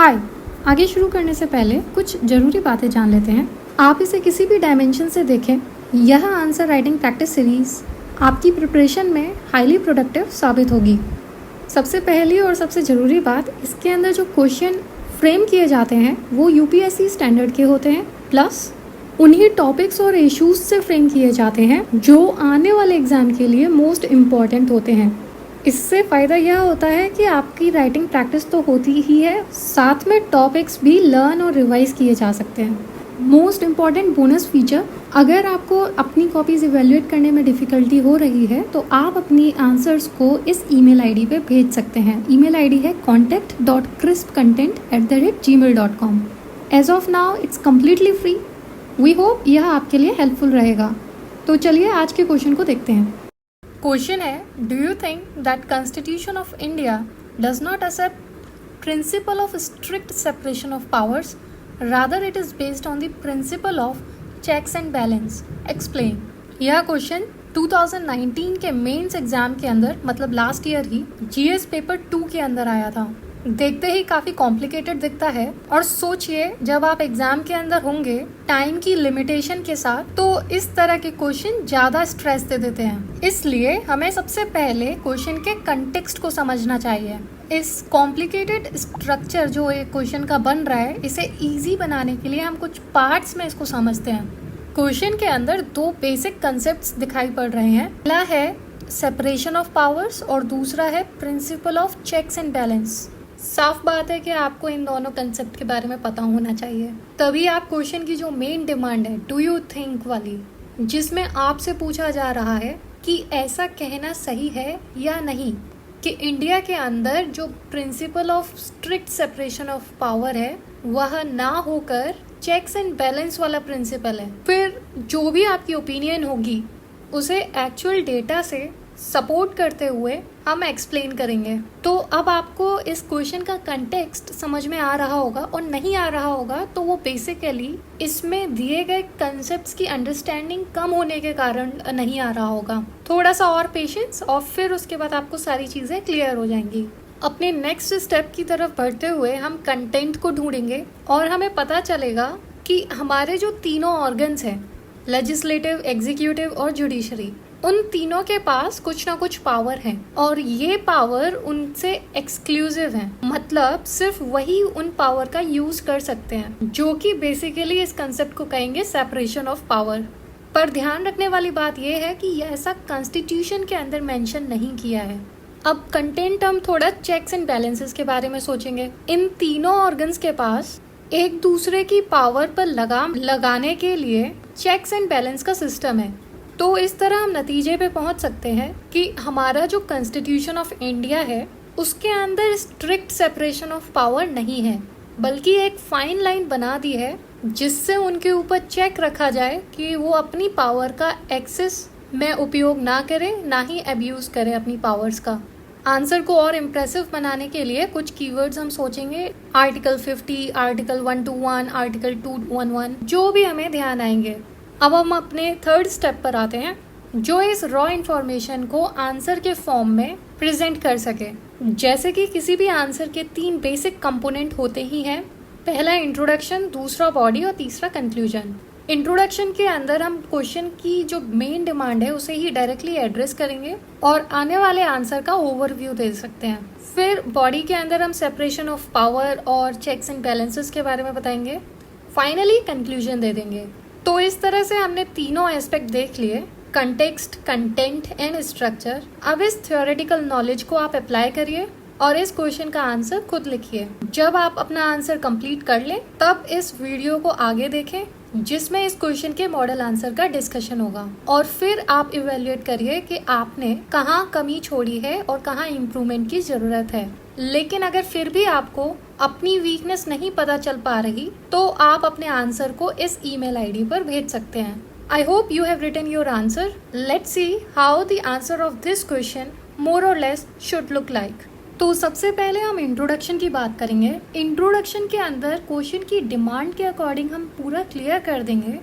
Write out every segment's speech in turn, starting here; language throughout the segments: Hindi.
हाय, आगे शुरू करने से पहले कुछ ज़रूरी बातें जान लेते हैं। आप इसे किसी भी डायमेंशन से देखें, यह आंसर राइटिंग प्रैक्टिस सीरीज़ आपकी प्रिपरेशन में हाईली प्रोडक्टिव साबित होगी। सबसे पहली और सबसे ज़रूरी बात, इसके अंदर जो क्वेश्चन फ्रेम किए जाते हैं वो यूपीएससी स्टैंडर्ड के होते हैं, प्लस उन्हीं टॉपिक्स और इश्यूज से फ्रेम किए जाते हैं जो आने वाले एग्ज़ाम के लिए मोस्ट इम्पॉर्टेंट होते हैं। इससे फ़ायदा यह होता है कि आपकी राइटिंग प्रैक्टिस तो होती ही है, साथ में टॉपिक्स भी लर्न और रिवाइज किए जा सकते हैं। मोस्ट इम्पॉर्टेंट बोनस फीचर, अगर आपको अपनी कॉपीज़ इवेल्युएट करने में डिफ़िकल्टी हो रही है तो आप अपनी आंसर्स को इस ईमेल आईडी पे भेज सकते हैं। ईमेल आईडी है contact.crispcontent@gmail.com। As of now it's completely free. We hope यह आपके लिए हेल्पफुल रहेगा। तो चलिए आज के क्वेश्चन को देखते हैं। क्वेश्चन है, do you think that constitution of India does not accept principle of strict separation of powers, rather it is based on the principle of checks and balance, explain. यह क्वेश्चन 2019 के मेंस एग्जाम के अंदर, मतलब लास्ट ईयर ही, जीएस पेपर 2 के अंदर आया था। देखते ही काफ़ी कॉम्प्लिकेटेड दिखता है, और सोचिए जब आप एग्जाम के अंदर होंगे टाइम की लिमिटेशन के साथ, तो इस तरह के क्वेश्चन ज़्यादा स्ट्रेस दे देते हैं। इसलिए हमें सबसे पहले क्वेश्चन के कंटेक्स्ट को समझना चाहिए। इस कॉम्प्लिकेटेड स्ट्रक्चर जो एक क्वेश्चन का बन रहा है, इसे ईजी बनाने के लिए हम कुछ पार्ट्स में इसको समझते हैं। क्वेश्चन के अंदर 2 बेसिक कंसेप्ट दिखाई पड़ रहे हैं। पहला है सेपरेशन ऑफ पावर्स और दूसरा है principle of checks and balance. साफ बात है कि आपको इन दोनों कंसेप्ट के बारे में पता होना चाहिए, तभी आप क्वेश्चन की जो मेन डिमांड है डू यू थिंक वाली, जिसमें आपसे पूछा जा रहा है कि ऐसा कहना सही है या नहीं कि इंडिया के अंदर जो principal of strict separation of power है वह ना होकर चेक्स एंड बैलेंस वाला प्रिंसिपल है। फिर जो भी आपकी ओपिनियन होगी उसे एक्चुअल डेटा से सपोर्ट करते हुए हम एक्सप्लेन करेंगे। तो अब आपको इस क्वेश्चन का कंटेक्स्ट समझ में आ रहा होगा, और नहीं आ रहा होगा तो वो बेसिकली इसमें दिए गए कंसेप्ट्स की अंडरस्टैंडिंग कम होने के कारण नहीं आ रहा होगा। थोड़ा सा और पेशेंस, और फिर उसके बाद आपको सारी चीज़ें क्लियर हो जाएंगी। अपने नेक्स्ट स्टेप की तरफ बढ़ते हुए हम कंटेंट को ढूंढेंगे और हमें पता चलेगा कि हमारे जो तीनों ऑर्गन्स हैं, लेजिस्लेटिव, एग्जीक्यूटिव और जुडिशरी, उन तीनों के पास कुछ ना कुछ पावर है, और ये पावर उनसे एक्सक्लूसिव है। मतलब सिर्फ वही उन पावर का यूज कर सकते हैं, जो कि बेसिकली इस कंसेप्ट को कहेंगे सेपरेशन ऑफ पावर। पर ध्यान रखने वाली बात यह है कि यह ऐसा कॉन्स्टिट्यूशन के अंदर मेंशन नहीं किया है। अब कंटेंट, हम थोड़ा चेक्स एंड बैलेंसेस के बारे में सोचेंगे। इन तीनों ऑर्गन्स के पास एक दूसरे की पावर पर लगाम लगाने के लिए चेक्स एंड बैलेंस का सिस्टम है। तो इस तरह हम नतीजे पे पहुंच सकते हैं कि हमारा जो कॉन्स्टिट्यूशन ऑफ इंडिया है उसके अंदर स्ट्रिक्ट सेपरेशन ऑफ पावर नहीं है, बल्कि एक फाइन लाइन बना दी है जिससे उनके ऊपर चेक रखा जाए कि वो अपनी पावर का एक्सेस में उपयोग ना करे, ना ही अब्यूज करे अपनी पावर्स का। आंसर को और इम्प्रेसिव बनाने के लिए कुछ कीवर्ड्स हम सोचेंगे। आर्टिकल 50, आर्टिकल 121, आर्टिकल 211, जो भी हमें ध्यान आएंगे। अब हम अपने थर्ड स्टेप पर आते हैं, जो इस रॉ इन्फॉर्मेशन को आंसर के फॉर्म में प्रेजेंट कर सके। जैसे कि किसी भी आंसर के 3 बेसिक कंपोनेंट होते ही हैं। पहला इंट्रोडक्शन, दूसरा बॉडी और तीसरा कंक्लूजन। इंट्रोडक्शन के अंदर हम क्वेश्चन की जो मेन डिमांड है उसे ही डायरेक्टली एड्रेस करेंगे और आने वाले आंसर का ओवरव्यू दे सकते हैं। फिर बॉडी के अंदर हम सेपरेशन ऑफ पावर और चेक्स एंड बैलेंसेस के बारे में बताएंगे। फाइनली कंक्लूजन दे देंगे। तो इस तरह से हमने तीनों एस्पेक्ट देख लिए, कंटेक्स्ट, कंटेंट एंड स्ट्रक्चर। अब इस थ्योरेटिकल नॉलेज को आप अप्लाई करिए और इस क्वेश्चन का आंसर खुद लिखिए। जब आप अपना आंसर कंप्लीट कर लें तब इस वीडियो को आगे देखें, जिसमें इस क्वेश्चन के मॉडल आंसर का डिस्कशन होगा, और फिर आप इवेल्युएट करिए कि आपने कहाँ कमी छोड़ी है और कहाँ इम्प्रूवमेंट की जरूरत है। लेकिन अगर फिर भी आपको अपनी वीकनेस नहीं पता चल पा रही तो आप अपने आंसर को इस ईमेल आईडी पर भेज सकते हैं। I hope you have written your answer. Let's see how the answer of this question more और लेस शुड लुक लाइक। तो सबसे पहले हम इंट्रोडक्शन की बात करेंगे। इंट्रोडक्शन के अंदर क्वेश्चन की डिमांड के अकॉर्डिंग हम पूरा क्लियर कर देंगे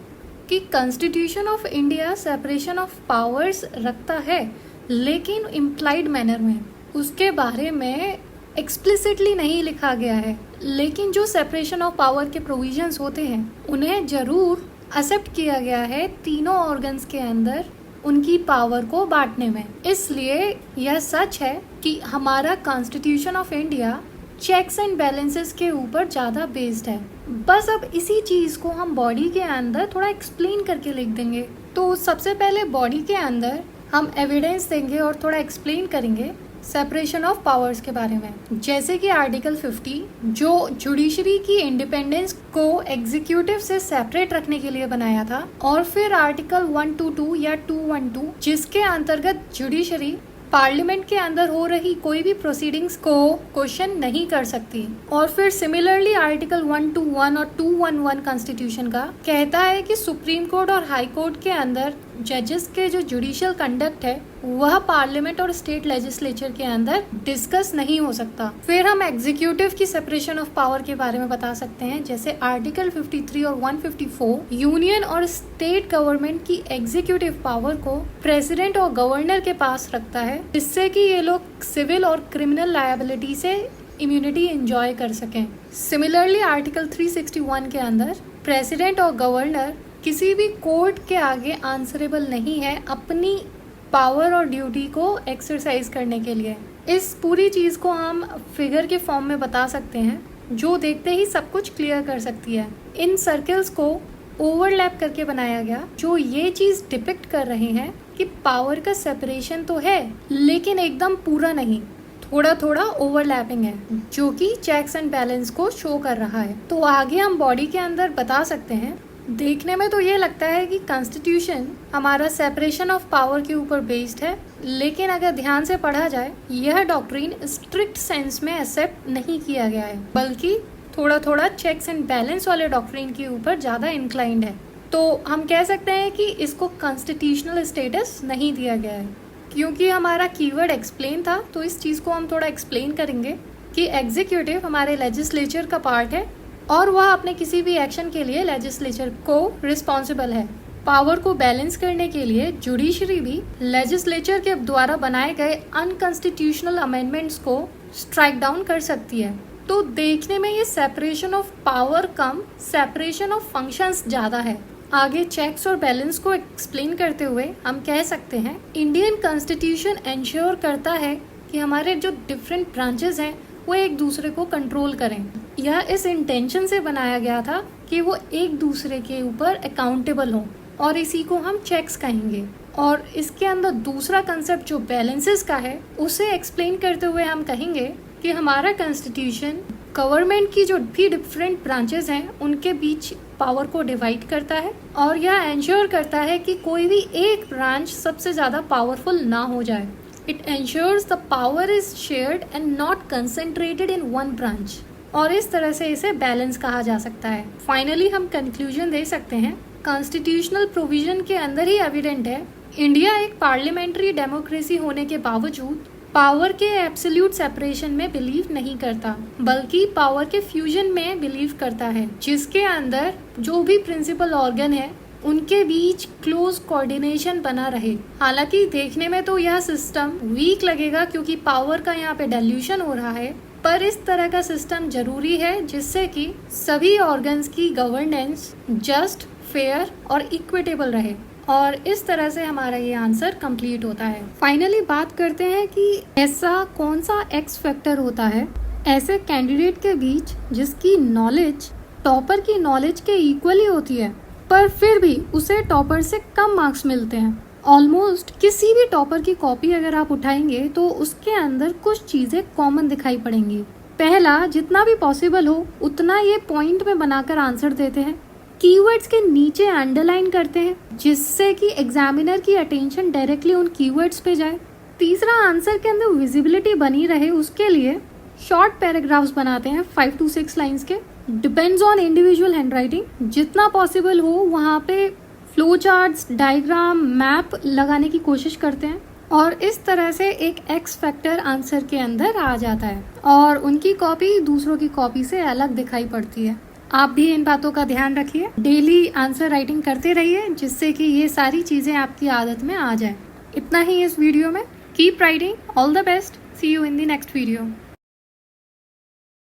कि constitution of India separation of powers रखता है, लेकिन इम्प्लाइड मैनर में। उसके बारे में एक्सप्लिसिटली नहीं लिखा गया है, लेकिन जो सेपरेशन ऑफ पावर के प्रोविजंस होते हैं उन्हें जरूर एक्सेप्ट किया गया है तीनों ऑर्गन्स के अंदर उनकी पावर को बांटने में। इसलिए यह सच है कि हमारा constitution of India checks and balances के ऊपर ज़्यादा बेस्ड है। बस अब इसी चीज़ को हम बॉडी के अंदर थोड़ा एक्सप्लेन करके लिख देंगे। तो सबसे पहले बॉडी के अंदर हम एविडेंस देंगे और थोड़ा एक्सप्लेन करेंगे सेपरेशन ऑफ पावर्स के बारे में। जैसे कि आर्टिकल 50 जो जुडिशरी की इंडिपेंडेंस को एग्जीक्यूटिव से सेपरेट रखने के लिए बनाया था, और फिर आर्टिकल 122 या 212 जिसके अंतर्गत जुडिशरी पार्लियामेंट के अंदर हो रही कोई भी प्रोसीडिंग्स को क्वेश्चन नहीं कर सकती। और फिर सिमिलरली आर्टिकल 121 और 211 कॉन्स्टिट्यूशन का कहता है कि सुप्रीम कोर्ट और हाई कोर्ट के अंदर जजेस के जो जुडिशियल कंडक्ट है वह पार्लियामेंट और स्टेट लेजिस्लेचर के अंदर डिस्कस नहीं हो सकता। फिर हम एग्जीक्यूटिव की सेपरेशन ऑफ पावर के बारे में बता सकते हैं, जैसे आर्टिकल 53 और 154 यूनियन और स्टेट गवर्नमेंट की एग्जीक्यूटिव पावर को प्रेसिडेंट और गवर्नर के पास रखता है, जिससे कि ये लोग सिविल और क्रिमिनल लायबिलिटी से इम्यूनिटी एंजॉय कर सकें। सिमिलरली आर्टिकल 361 के अंदर प्रेसिडेंट और गवर्नर किसी भी कोर्ट के आगे आंसरेबल नहीं है अपनी पावर और ड्यूटी को एक्सरसाइज करने के लिए। इस पूरी चीज़ को हम फिगर के फॉर्म में बता सकते हैं, जो देखते ही सब कुछ क्लियर कर सकती है। इन सर्कल्स को ओवरलैप करके बनाया गया, जो ये चीज़ डिपिक्ट कर रहे हैं कि पावर का सेपरेशन तो है लेकिन एकदम पूरा नहीं, थोड़ा थोड़ा ओवरलैपिंग है, जो कि चेक्स एंड बैलेंस को शो कर रहा है। तो आगे हम बॉडी के अंदर बता सकते हैं, देखने में तो ये लगता है कि कॉन्स्टिट्यूशन हमारा सेपरेशन ऑफ पावर के ऊपर बेस्ड है, लेकिन अगर ध्यान से पढ़ा जाए यह डॉक्ट्रिन स्ट्रिक्ट सेंस में एक्सेप्ट नहीं किया गया है, बल्कि थोड़ा थोड़ा चेक्स एंड बैलेंस वाले डॉक्ट्रिन के ऊपर ज़्यादा इंक्लाइंड है। तो हम कह सकते हैं कि इसको कॉन्स्टिट्यूशनल स्टेटस नहीं दिया गया है। क्योंकि हमारा कीवर्ड एक्सप्लेन था, तो इस चीज़ को हम थोड़ा एक्सप्लेन करेंगे कि एग्जीक्यूटिव हमारे लेजिस्लेचर का पार्ट है और वह अपने किसी भी एक्शन के लिए लेजिस्लेचर को रिस्पॉन्सिबल है। पावर को बैलेंस करने के लिए जुडिशरी भी लेजिस्लेचर के द्वारा बनाए गए अनकॉन्स्टिट्यूशनल अमेंडमेंट्स को स्ट्राइक डाउन कर सकती है। तो देखने में ये separation of power come separation of functions ज़्यादा है। आगे चेक्स और बैलेंस को एक्सप्लेन करते हुए हम कह सकते हैं इंडियन कॉन्स्टिट्यूशन एंश्योर करता है कि हमारे जो डिफरेंट ब्रांचेस हैं वो एक दूसरे को कंट्रोल करें। यह इस इंटेंशन से बनाया गया था कि वो एक दूसरे के ऊपर अकाउंटेबल हों, और इसी को हम चेक्स कहेंगे। और इसके अंदर दूसरा कंसेप्ट जो बैलेंसेस का है उसे एक्सप्लेन करते हुए हम कहेंगे कि हमारा कॉन्स्टिट्यूशन गवर्नमेंट की जो भी डिफरेंट ब्रांचेस हैं उनके बीच पावर को डिवाइड करता है, और यह एंश्योर करता है कि कोई भी एक ब्रांच सबसे ज़्यादा पावरफुल ना हो जाए। It ensures the power is shared and not concentrated in one branch, और इस तरह से इसे बैलेंस कहा जा सकता है। फाइनली हम कंक्लूजन दे सकते हैं, कॉन्स्टिट्यूशनल प्रोविजन के अंदर ही एविडेंट है इंडिया एक पार्लियामेंट्री डेमोक्रेसी होने के बावजूद पावर के एब्सोल्यूट सेपरेशन में बिलीव नहीं करता, बल्कि पावर के फ्यूजन में बिलीव करता है, जिसके अंदर जो भी प्रिंसिपल ऑर्गन है उनके बीच क्लोज कोऑर्डिनेशन बना रहे। हालांकि देखने में तो यह सिस्टम वीक लगेगा क्योंकि पावर का यहाँ पे डाइल्यूशन हो रहा है, पर इस तरह का सिस्टम जरूरी है जिससे कि सभी ऑर्गन्स की गवर्नेंस जस्ट, फेयर और इक्विटेबल रहे, और इस तरह से हमारा ये आंसर कंप्लीट होता है। फाइनली बात करते हैं कि ऐसा कौन सा एक्स फैक्टर होता है ऐसे कैंडिडेट के बीच जिसकी नॉलेज टॉपर की नॉलेज के इक्वली होती है, पर फिर भी उसे टॉपर से कम मार्क्स मिलते हैं। ऑलमोस्ट किसी भी टॉपर की कॉपी अगर आप उठाएंगे तो उसके अंदर कुछ चीज़ें कॉमन दिखाई पड़ेंगी। पहला, जितना भी पॉसिबल हो उतना ये पॉइंट में बनाकर आंसर देते हैं, कीवर्ड्स के नीचे अंडरलाइन करते हैं जिससे कि एग्जामिनर की अटेंशन डायरेक्टली उन कीवर्ड्स पे जाए। तीसरा, आंसर के अंदर विजिबिलिटी बनी रहे उसके लिए शॉर्ट पैराग्राफ्स बनाते हैं 5 to 6 लाइन्स के। डिपेंड्स ऑन इंडिविजुअल हैंडराइटिंग, जितना पॉसिबल हो वहाँ पे फ्लो चार्ट्स, डायग्राम, मैप लगाने की कोशिश करते हैं, और इस तरह से एक एक्स फैक्टर आंसर के अंदर आ जाता है और उनकी कॉपी दूसरों की कॉपी से अलग दिखाई पड़ती है। आप भी इन बातों का ध्यान रखिए, डेली आंसर राइटिंग करते रहिए जिससे कि ये सारी चीज़ें आपकी आदत में आ जाए। इतना ही इस वीडियो में। Keep writing, all the best, see you in the next video.